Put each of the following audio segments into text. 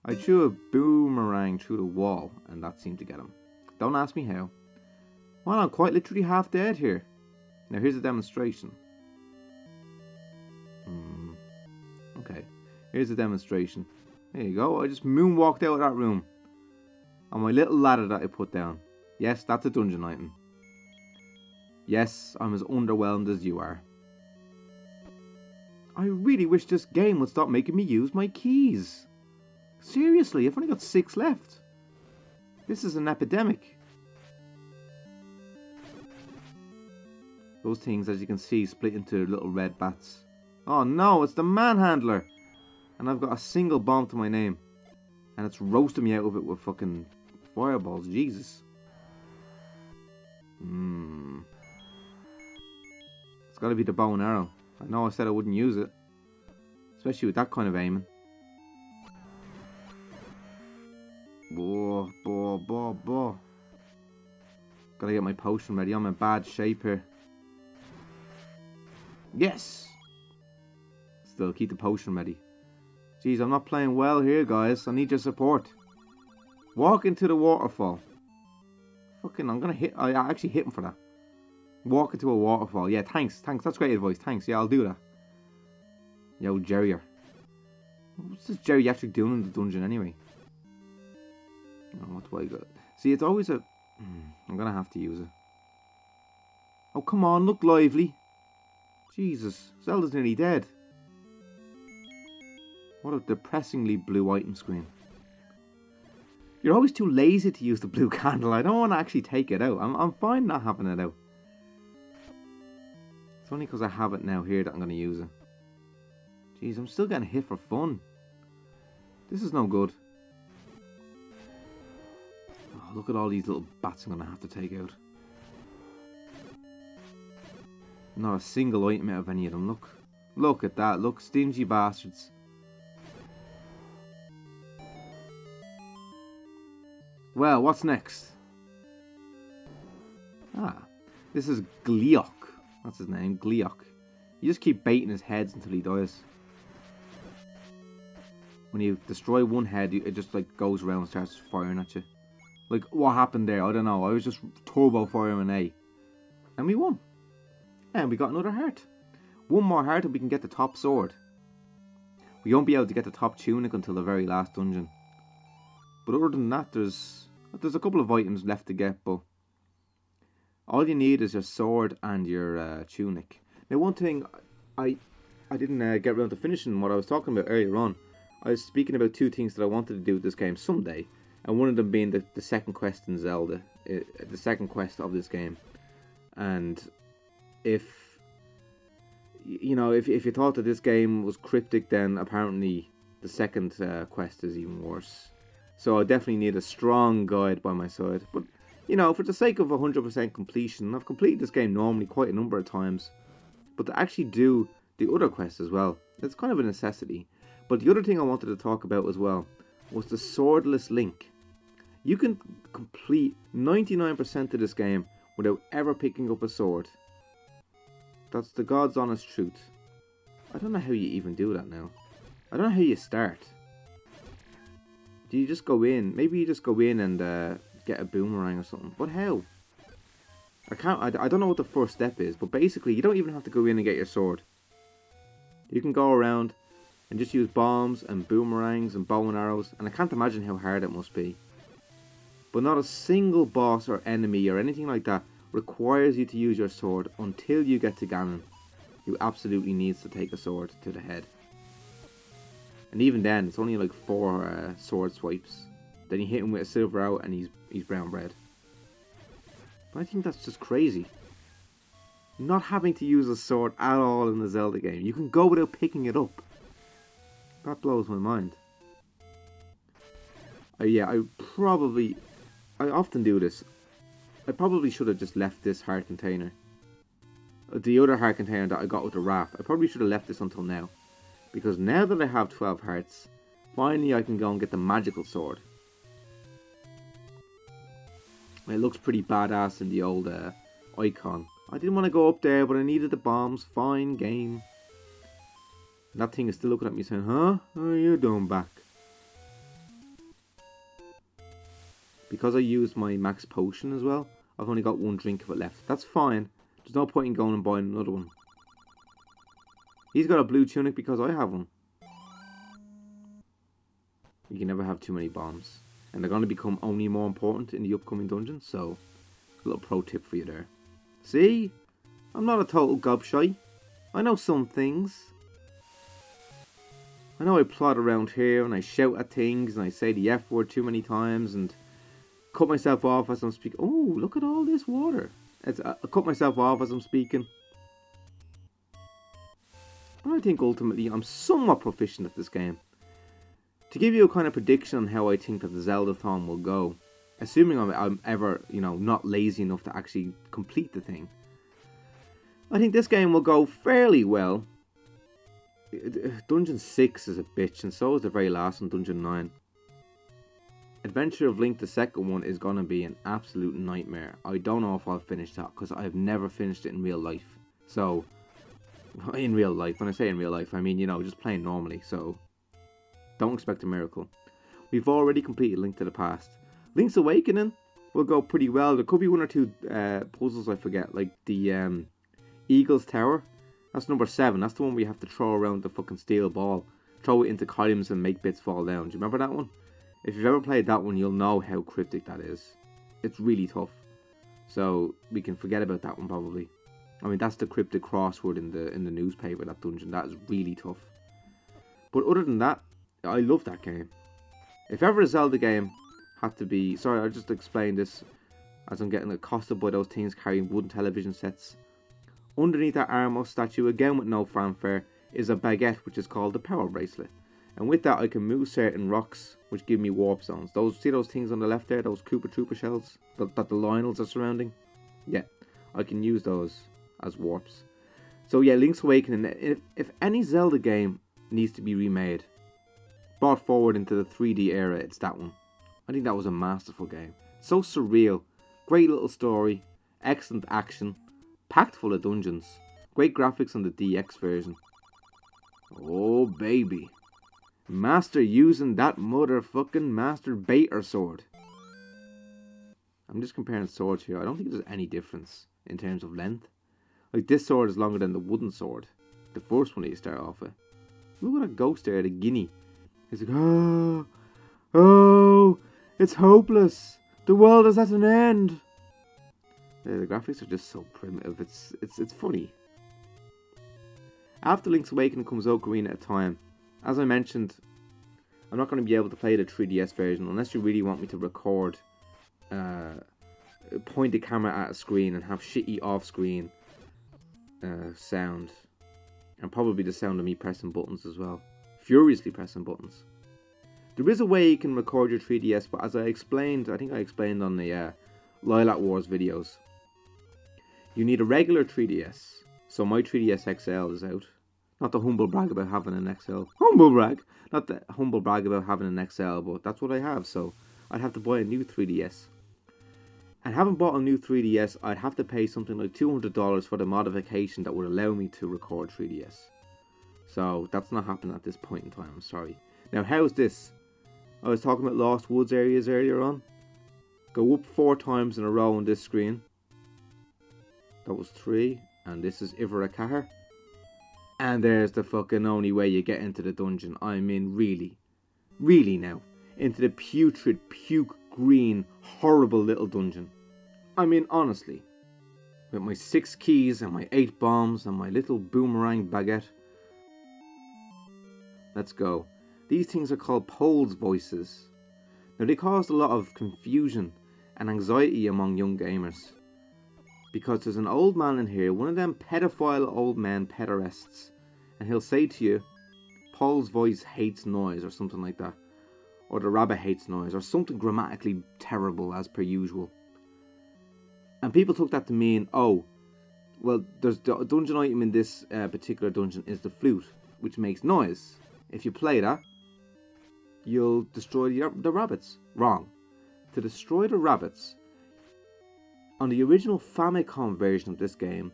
I threw a boomerang through the wall, and that seemed to get him. Don't ask me how. Well, I'm quite literally half dead here. Now here's a demonstration. Okay, here's a demonstration. There you go, I just moonwalked out of that room. On my little ladder that I put down. Yes, that's a dungeon item. Yes, I'm as underwhelmed as you are. I really wish this game would stop making me use my keys. Seriously, I've only got 6 left. This is an epidemic. Those things, as you can see, split into little red bats. Oh no, it's the manhandler. And I've got a single bomb to my name. And it's roasting me out of it with fucking fireballs. Jesus. It's got to be the bow and arrow. I know I said I wouldn't use it. Especially with that kind of aiming. Boah. Gotta get my potion ready. I'm in bad shape here. Yes! Still, keep the potion ready. Jeez, I'm not playing well here, guys. I need your support. Walk into the waterfall. Fucking, I'm gonna hit. I actually hit him for that. Walk into a waterfall. Yeah, thanks. That's great advice. Thanks. Yeah, I'll do that. Yo, Jerry. What's this Jerry actually doing in the dungeon anyway? Oh, what do I got? See, it's always a... I'm gonna have to use it. Oh, come on. Look lively. Jesus. Zelda's nearly dead. What a depressingly blue item screen. You're always too lazy to use the blue candle. I don't want to actually take it out. I'm fine not having it out. It's only because I have it now here that I'm going to use it. Jeez, I'm still getting hit for fun. This is no good. Oh, look at all these little bats I'm going to have to take out. Not a single item out of any of them. Look. Look at that. Look, stingy bastards. Well, what's next? Ah, this is Gleok. That's his name, Gleok. You just keep baiting his heads until he dies. When you destroy one head, it just like goes around and starts firing at you. Like, what happened there? I don't know. I was just turbo firing A. And we won. And we got another heart. One more heart and we can get the top sword. We won't be able to get the top tunic until the very last dungeon. But other than that, there's a couple of items left to get, but all you need is your sword and your tunic. Now, one thing I didn't get around to finishing what I was talking about earlier on. I was speaking about 2 things that I wanted to do with this game someday, and one of them being the second quest in Zelda, the second quest of this game. And if you thought that this game was cryptic, then apparently the second quest is even worse. So I definitely need a strong guide by my side. But, you know, for the sake of 100% completion, I've completed this game normally quite a number of times. But to actually do the other quests as well, it's kind of a necessity. But the other thing I wanted to talk about as well was the swordless Link. You can complete 99% of this game without ever picking up a sword. That's the God's honest truth. I don't know how you even do that now. I don't know how you start. Do you just go in? Maybe you just go in and get a boomerang or something. But how? I don't know what the first step is. But basically, you don't even have to go in and get your sword. You can go around and just use bombs and boomerangs and bow and arrows. And I can't imagine how hard it must be. But not a single boss or enemy or anything like that requires you to use your sword until you get to Ganon, who absolutely needs to take a sword to the head. And even then, it's only like 4 sword swipes. Then you hit him with a silver arrow and he's brown bread. But I think that's just crazy. Not having to use a sword at all in the Zelda game. You can go without picking it up. That blows my mind. Yeah, I often do this. I probably should have just left this heart container. The other heart container that I got with the raft. I probably should have left this until now. Because now that I have 12 hearts, finally I can go and get the magical sword. It looks pretty badass in the old icon. I didn't want to go up there, but I needed the bombs. Fine game. And that thing is still looking at me saying, huh? What are you doing back? because I used my max potion as well, I've only got one drink of it left. That's fine. There's no point in going and buying another one. He's got a blue tunic because I have one. You can never have too many bombs. And they're going to become only more important in the upcoming dungeons. So, a little pro tip for you there. See? I'm not a total gobshite. I know some things. I know I plod around here and I shout at things and I say the F word too many times and cut myself off as I'm speaking. Oh, look at all this water. I cut myself off as I'm speaking. But I think ultimately I'm somewhat proficient at this game. To give you a kind of prediction on how I think that the Zeldathon will go, assuming I'm ever, you know, not lazy enough to actually complete the thing, I think this game will go fairly well. Dungeon 6 is a bitch, and so is the very last one, Dungeon 9. Adventure of Link, the second one, is going to be an absolute nightmare. I don't know if I'll finish that, because I've never finished it in real life. So, in real life, when I say in real life, I mean, you know, just playing normally, so don't expect a miracle. We've already completed Link to the Past. Link's Awakening will go pretty well. There could be one or two puzzles I forget, like the Eagle's Tower. That's number 7. That's the one where you have to throw around the fucking steel ball. Throw it into columns and make bits fall down. Do you remember that one? If you've ever played that one, you'll know how cryptic that is. It's really tough. So, we can forget about that one probably. I mean, that's the cryptic crossword in the newspaper, that dungeon. That is really tough. But other than that, I love that game. If ever a Zelda game had to be... Sorry, I just explained this as I'm getting accosted by those things carrying wooden television sets. Underneath that Armos statue, again with no fanfare, is a baguette which is called the Power Bracelet. And with that I can move certain rocks which give me warp zones. See those things on the left there, those Koopa Troopa shells that the Lionels are surrounding? Yeah, I can use those as warps. So yeah, Link's Awakening, if any Zelda game needs to be remade, brought forward into the 3D era, it's that one. I think that was a masterful game. So surreal, great little story, excellent action, packed full of dungeons, great graphics on the DX version. Oh baby, master using that motherfucking master baiter sword. I'm just comparing swords here. I don't think there's any difference in terms of length. Like, this sword is longer than the wooden sword, the first one that you start off with. Look at that ghost there, the guinea. He's like, oh, it's hopeless. The world is at an end. The graphics are just so primitive. It's funny. After Link's Awakening comes Ocarina of Time. As I mentioned, I'm not going to be able to play the 3DS version unless you really want me to record, point the camera at a screen and have shitty off-screen sound, and probably the sound of me pressing buttons as well, furiously pressing buttons. There is a way you can record your 3DS, but as I explained, I think I explained on the Lilac Wars videos, you need a regular 3DS. So my 3DS XL is out. Not the humble brag about having an XL. Humble brag! Not the humble brag about having an XL, but that's what I have, so I'd have to buy a new 3DS. And having bought a new 3DS, I'd have to pay something like $200 for the modification that would allow me to record 3DS. So that's not happening at this point in time, I'm sorry. Now, how's this? I was talking about Lost Woods areas earlier on. Go up 4 times in a row on this screen. That was 3. And this is Ivarakahar. And there's the fucking only way you get into the dungeon. I mean, really. Really now. Into the putrid, puke green, horrible little dungeon. I mean, honestly. With my 6 keys and my 8 bombs and my little boomerang baguette. Let's go. These things are called Pole's voices. Now, they caused a lot of confusion and anxiety among young gamers. Because there's an old man in here, one of them pedophile old men pederasts, and he'll say to you, Paul's voice hates noise, or something like that. Or the rabbit hates noise, or something grammatically terrible as per usual. And people took that to mean, oh, well, there's the dungeon item in this particular dungeon is the flute, which makes noise. If you play that, you'll destroy the rabbits. Wrong. To destroy the rabbits, on the original Famicom version of this game,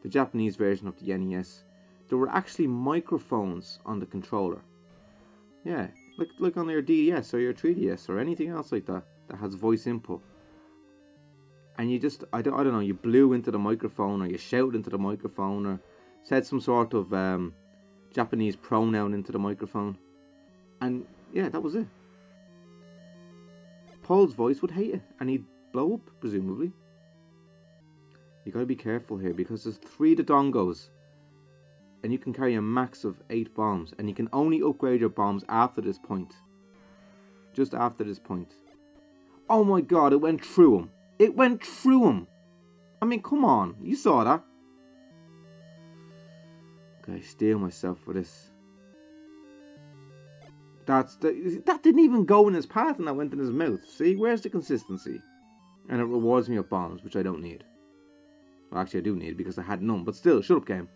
the Japanese version of the NES, there were actually microphones on the controller. Yeah, like on your DS or your 3DS or anything else like that. that has voice input. And you just, I don't know, you blew into the microphone, or you shouted into the microphone, or said some sort of Japanese pronoun into the microphone. And yeah, that was it. Paul's voice would hate it, and he'd blow up, presumably. You gotta be careful here, because there's 3 Dodongos, and you can carry a max of 8 bombs, and you can only upgrade your bombs after this point. Just after this point. Oh my god, it went through him. It went through him. I mean, come on, you saw that. Okay, steel myself for this. That didn't even go in his path, and that went in his mouth. See, where's the consistency? And it rewards me with bombs, which I don't need. Well, actually I do need, because I had none, but still, shut up game.